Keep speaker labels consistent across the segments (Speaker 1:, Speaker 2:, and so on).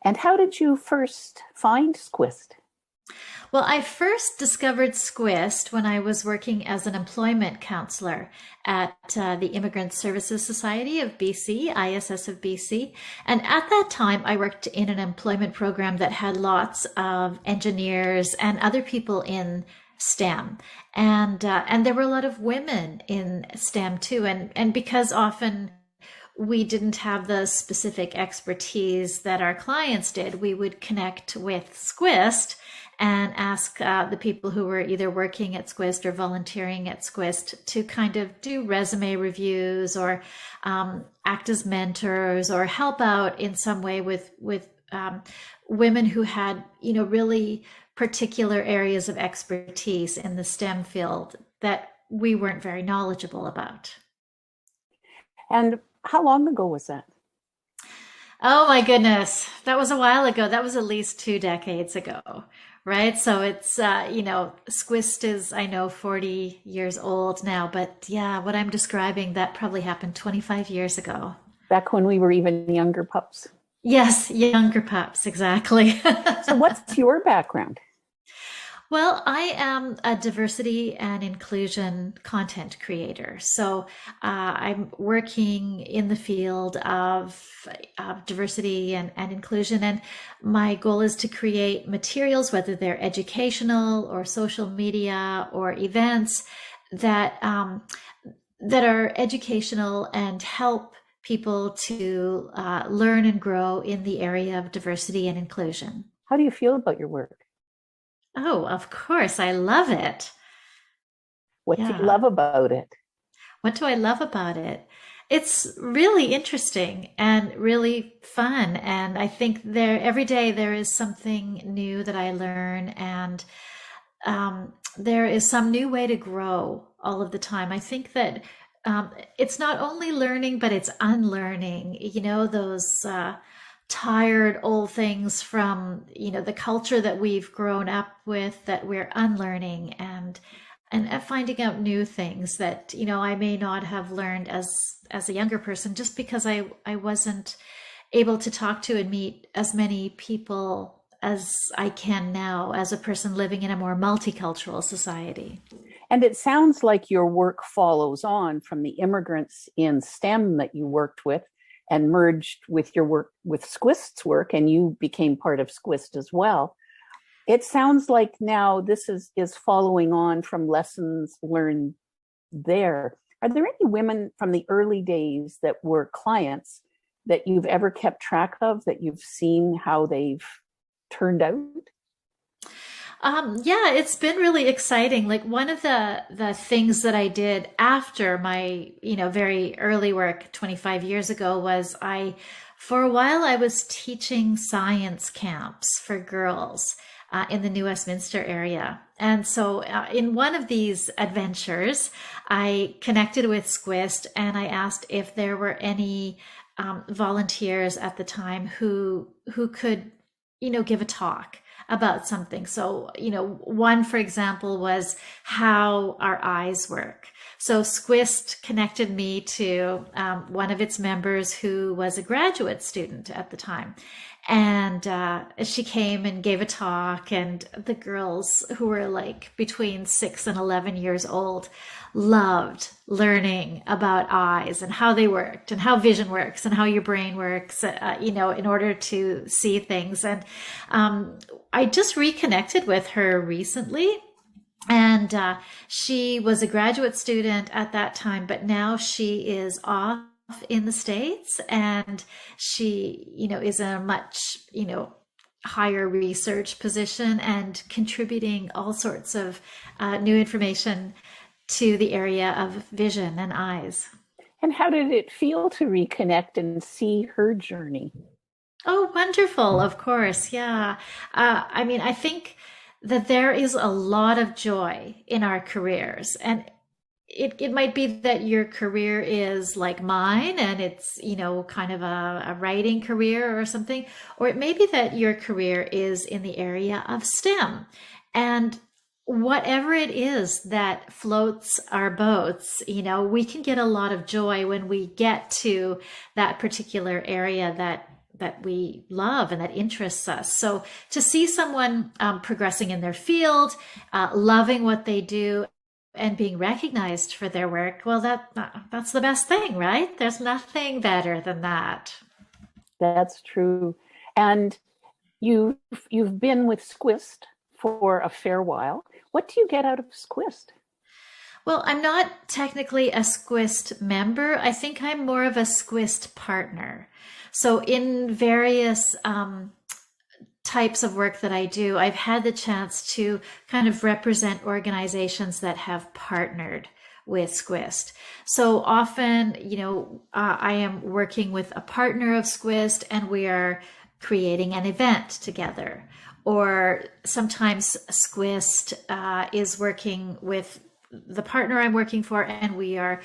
Speaker 1: And how did you first find SCWIST?
Speaker 2: Well, I first discovered SCWIST when I was working as an employment counselor at the Immigrant Services Society of BC, ISS of BC. And at that time, I worked in an employment program that had lots of engineers and other people in STEM. And there were a lot of women in STEM too. And because often we didn't have the specific expertise that our clients did, we would connect with SCWIST and ask the people who were either working at SCWIST or volunteering at SCWIST to kind of do resume reviews or act as mentors or help out in some way with women who had, really particular areas of expertise in the STEM field that we weren't very knowledgeable about.
Speaker 1: And how long ago was that?
Speaker 2: Oh my goodness. That was a while ago. That was at least 2 decades ago, right? So it's, SCWIST is, I know, 40 years old now, but yeah, what I'm describing, that probably happened 25 years ago.
Speaker 1: Back when we were even younger pups.
Speaker 2: Yes, younger pups, exactly.
Speaker 1: So what's your background?
Speaker 2: Well, I am a diversity and inclusion content creator. So I'm working in the field of diversity and inclusion. And my goal is to create materials, whether they're educational or social media or events that, that are educational and help people to learn and grow in the area of diversity and inclusion.
Speaker 1: How do you feel about your work?
Speaker 2: Oh, of course. I love it.
Speaker 1: What do you
Speaker 2: Yeah.
Speaker 1: love about it?
Speaker 2: What do I love about it? It's really interesting and really fun. And I think every day there is something new that I learn, and there is some new way to grow all of the time. I think that it's not only learning, but it's unlearning, those tired old things from the culture that we've grown up with, that we're unlearning, and finding out new things that I may not have learned as a younger person, just because I wasn't able to talk to and meet as many people as I can now as a person living in a more multicultural society.
Speaker 1: And it sounds like your work follows on from the immigrants in STEM that you worked with and merged with your work with SCWIST's work, and you became part of SCWIST as well. It sounds like now this is following on from lessons learned there. Are there any women from the early days that were clients that you've ever kept track of, that you've seen how they've turned out?
Speaker 2: Yeah, it's been really exciting. Like, one of the things that I did after my, very early work 25 years ago was for a while, I was teaching science camps for girls in the New Westminster area. And so in one of these adventures, I connected with SCWIST, and I asked if there were any volunteers at the time who could, give a talk about something. So, one, for example, was how our eyes work. So SCWIST connected me to one of its members who was a graduate student at the time. And she came and gave a talk, and the girls, who were like between 6 and 11 years old, loved learning about eyes and how they worked and how vision works and how your brain works, in order to see things. And I just reconnected with her recently. And she was a graduate student at that time, but now she is off in the States, and she, is in a much, higher research position and contributing all sorts of new information to the area of vision and eyes.
Speaker 1: And how did it feel to reconnect and see her journey?
Speaker 2: Oh, wonderful. Of course. Yeah. I think that there is a lot of joy in our careers, and it might be that your career is like mine, and it's, kind of a writing career or something, or it may be that your career is in the area of STEM. And whatever it is that floats our boats, we can get a lot of joy when we get to that particular area that we love and that interests us. So to see someone progressing in their field, loving what they do, and being recognized for their work, well, that's the best thing, right? There's nothing better than that.
Speaker 1: That's true. And you've been with SCWIST for a fair while. What do you get out of SCWIST?
Speaker 2: Well, I'm not technically a SCWIST member. I think I'm more of a SCWIST partner. So in various types of work that I do, I've had the chance to kind of represent organizations that have partnered with SCWIST. So often, I am working with a partner of SCWIST and we are creating an event together. Or sometimes SCWIST is working with the partner I'm working for, and we are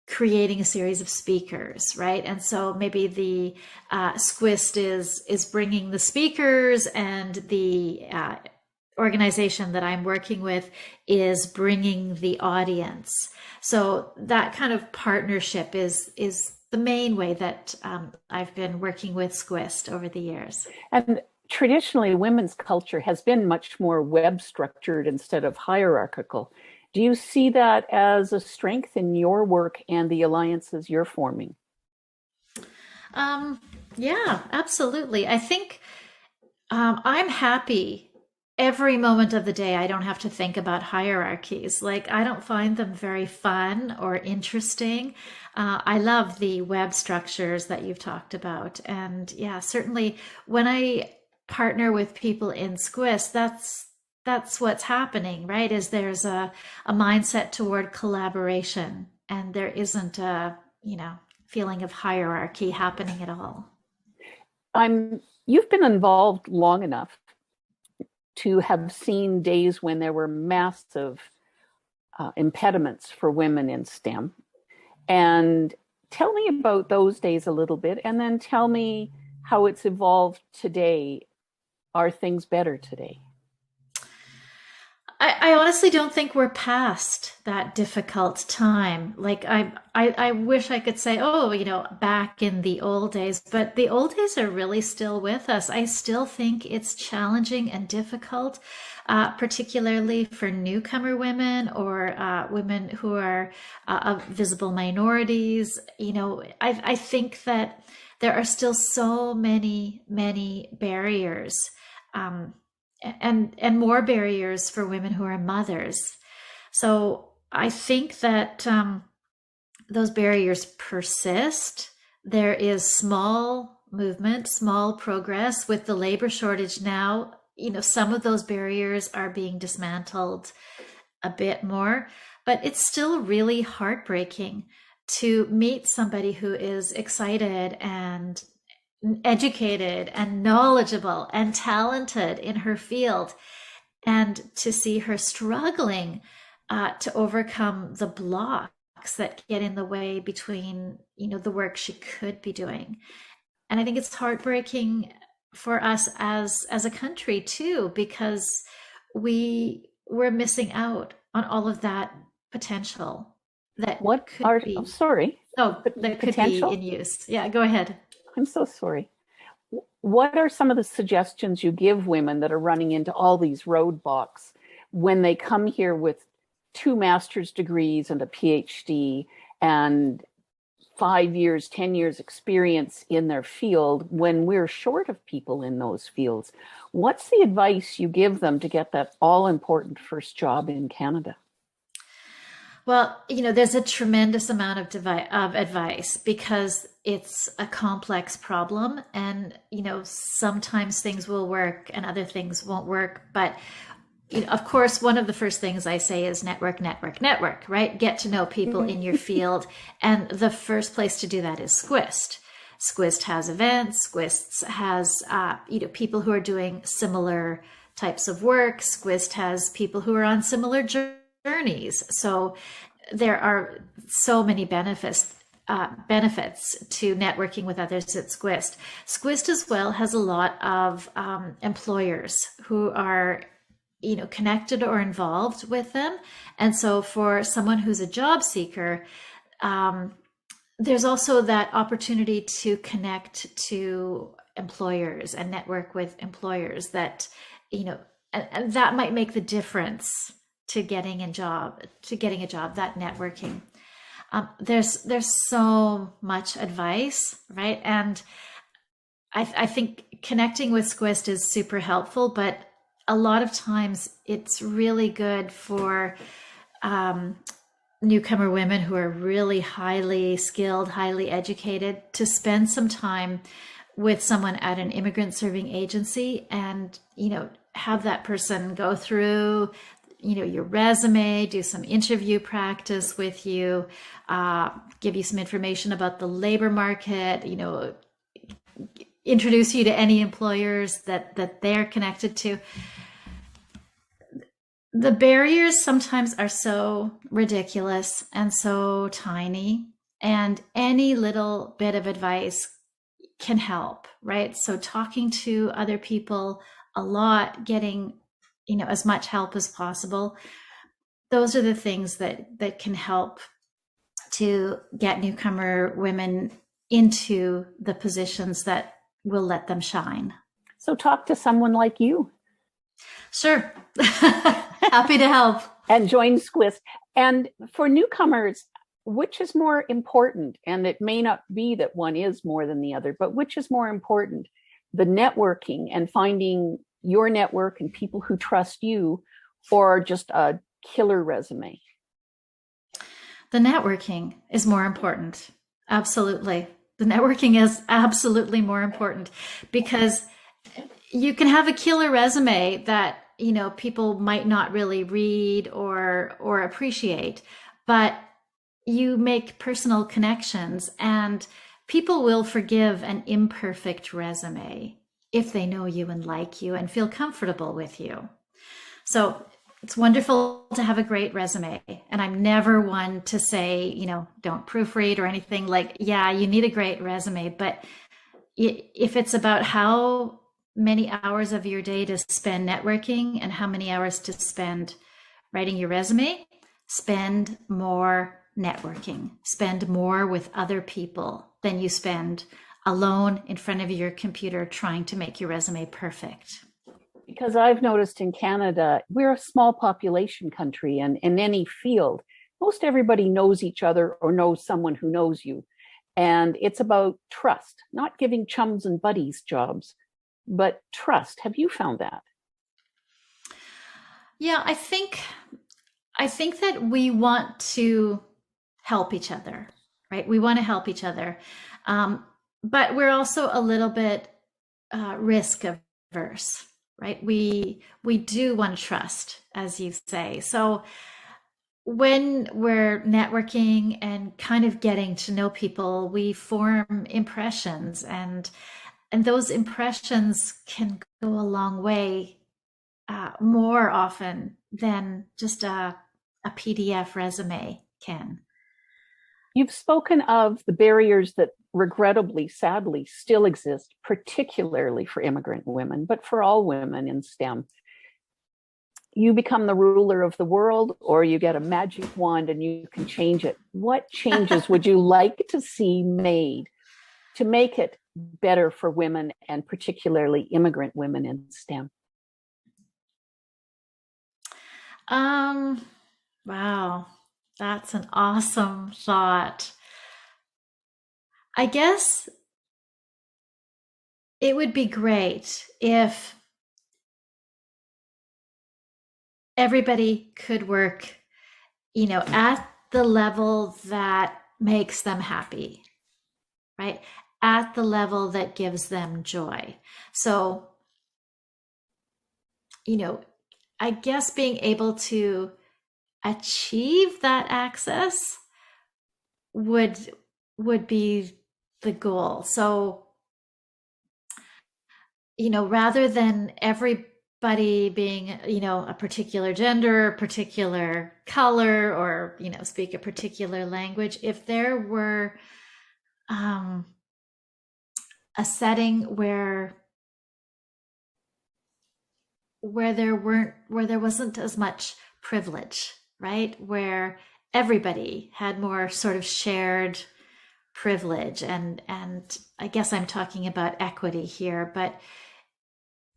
Speaker 2: creating a series of speakers, right? And so maybe the SCWIST is bringing the speakers, and the organization that I'm working with is bringing the audience. So that kind of partnership is the main way that I've been working with SCWIST over the years.
Speaker 1: And traditionally, women's culture has been much more web structured instead of hierarchical. Do you see that as a strength in your work and the alliances you're forming?
Speaker 2: Yeah, absolutely. I think I'm happy every moment of the day. I don't have to think about hierarchies. Like, I don't find them very fun or interesting. I love the web structures that you've talked about. And yeah, certainly when I partner with people in SCWIST, that's what's happening, right? Is there's a mindset toward collaboration, and there isn't a feeling of hierarchy happening at all.
Speaker 1: You've been involved long enough to have seen days when there were massive impediments for women in STEM. And tell me about those days a little bit, and then tell me how it's evolved today. Are things better today?
Speaker 2: I honestly don't think we're past that difficult time. Like, I wish I could say, oh, back in the old days, but the old days are really still with us. I still think it's challenging and difficult, particularly for newcomer women or women who are of visible minorities. I think that there are still so many barriers. And more barriers for women who are mothers. So I think that those barriers persist. There is small movement, small progress with the labor shortage now. Some of those barriers are being dismantled a bit more, but it's still really heartbreaking to meet somebody who is excited and educated and knowledgeable and talented in her field, and to see her struggling to overcome the blocks that get in the way between the work she could be doing. And I think it's heartbreaking for us as a country too, because we're missing out on all of that potential that could be.
Speaker 1: Oh, sorry.
Speaker 2: Oh, that could be in use. Yeah, go ahead.
Speaker 1: I'm so sorry. What are some of the suggestions you give women that are running into all these roadblocks when they come here with 2 master's degrees and a PhD and 5 years, 10 years experience in their field, when we're short of people in those fields? What's the advice you give them to get that all-important first job in Canada?
Speaker 2: Well, there's a tremendous amount of advice, because it's a complex problem, and, sometimes things will work and other things won't work. But, of course, one of the first things I say is network, right? Get to know people in your field. And the first place to do that is SCWIST. SCWIST has events. SCWIST has, people who are doing similar types of work. SCWIST has people who are on similar journeys. So there are so many benefits to networking with others at SCWIST. SCWIST as well has a lot of employers who are connected or involved with them. And so for someone who's a job seeker, there's also that opportunity to connect to employers and network with employers that, and that might make the difference to getting a job, that networking. There's so much advice, right? And I think connecting with SCWIST is super helpful, but a lot of times it's really good for newcomer women who are really highly skilled, highly educated, to spend some time with someone at an immigrant-serving agency and, have that person go through, your resume, do some interview practice with you, give you some information about the labor market, introduce you to any employers that they're connected to. The barriers sometimes are so ridiculous and so tiny, and any little bit of advice can help, right? So talking to other people a lot, getting, as much help as possible. Those are the things that can help to get newcomer women into the positions that will let them shine.
Speaker 1: So talk to someone like you.
Speaker 2: Sure. Happy to help.
Speaker 1: And join SCWIST. And for newcomers, which is more important? And it may not be that one is more than the other, but which is more important? The networking and finding your network and people who trust you, or just a killer resume?
Speaker 2: The networking is more important. Absolutely. The networking is absolutely more important, because you can have a killer resume that, people might not really read or appreciate, but you make personal connections, and people will forgive an imperfect resume if they know you and like you and feel comfortable with you. So it's wonderful to have a great resume. And I'm never one to say, don't proofread or anything. Like, yeah, you need a great resume, but if it's about how many hours of your day to spend networking and how many hours to spend writing your resume, spend more networking, spend more with other people than you spend alone in front of your computer trying to make your resume perfect.
Speaker 1: Because I've noticed in Canada, we're a small population country, and in any field, most everybody knows each other or knows someone who knows you. And it's about trust, not giving chums and buddies jobs, but trust. Have you found that?
Speaker 2: Yeah, I think that we want to help each other, right? We want to help each other. But we're also a little bit risk averse, right? We do want to trust, as you say. So when we're networking and kind of getting to know people, we form impressions, and those impressions can go a long way, more often than just a PDF resume can.
Speaker 1: You've spoken of the barriers that regrettably, sadly, still exist, particularly for immigrant women, but for all women in STEM. You become the ruler of the world, or you get a magic wand and you can change it. What changes would you like to see made to make it better for women, and particularly immigrant women in STEM?
Speaker 2: Wow. That's an awesome thought. I guess it would be great if everybody could work, at the level that makes them happy, right? At the level that gives them joy. So, I guess being able to achieve that access would be the goal. So, rather than everybody being, a particular gender, a particular color, or, speak a particular language, if there were a setting where there wasn't as much privilege, right? Where everybody had more sort of shared privilege, and I guess I'm talking about equity here, but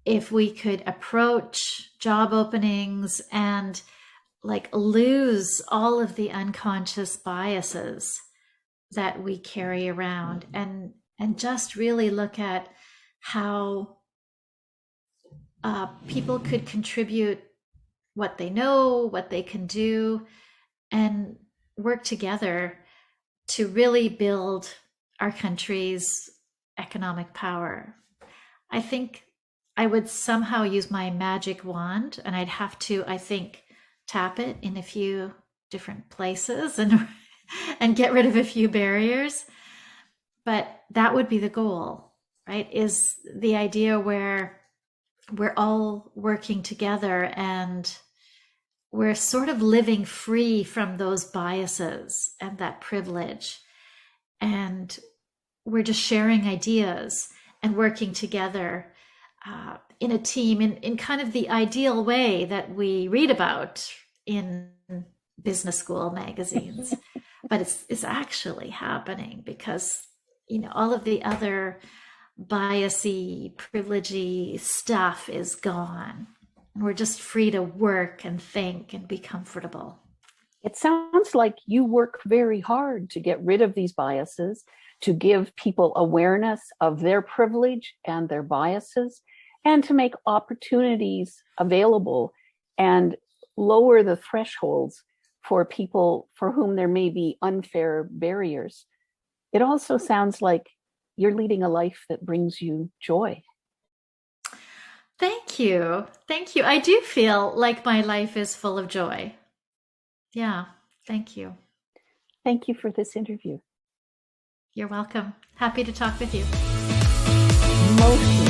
Speaker 2: if we could approach job openings and like lose all of the unconscious biases that we carry around, and just really look at how people could contribute what they know, what they can do, and work together to really build our country's economic power. I think I would somehow use my magic wand, and I'd have to, I think, tap it in a few different places and get rid of a few barriers. But that would be the goal, right? Is the idea where we're all working together and we're sort of living free from those biases and that privilege. And we're just sharing ideas and working together in a team in kind of the ideal way that we read about in business school magazines. But it's actually happening because, all of the other biasy, privilegey stuff is gone. We're just free to work and think and be comfortable.
Speaker 1: It sounds like you work very hard to get rid of these biases, to give people awareness of their privilege and their biases, and to make opportunities available and lower the thresholds for people for whom there may be unfair barriers. It also sounds like you're leading a life that brings you joy.
Speaker 2: Thank you. Thank you. I do feel like my life is full of joy. Yeah. Thank you.
Speaker 1: Thank you for this interview.
Speaker 2: You're welcome. Happy to talk with you.
Speaker 1: Most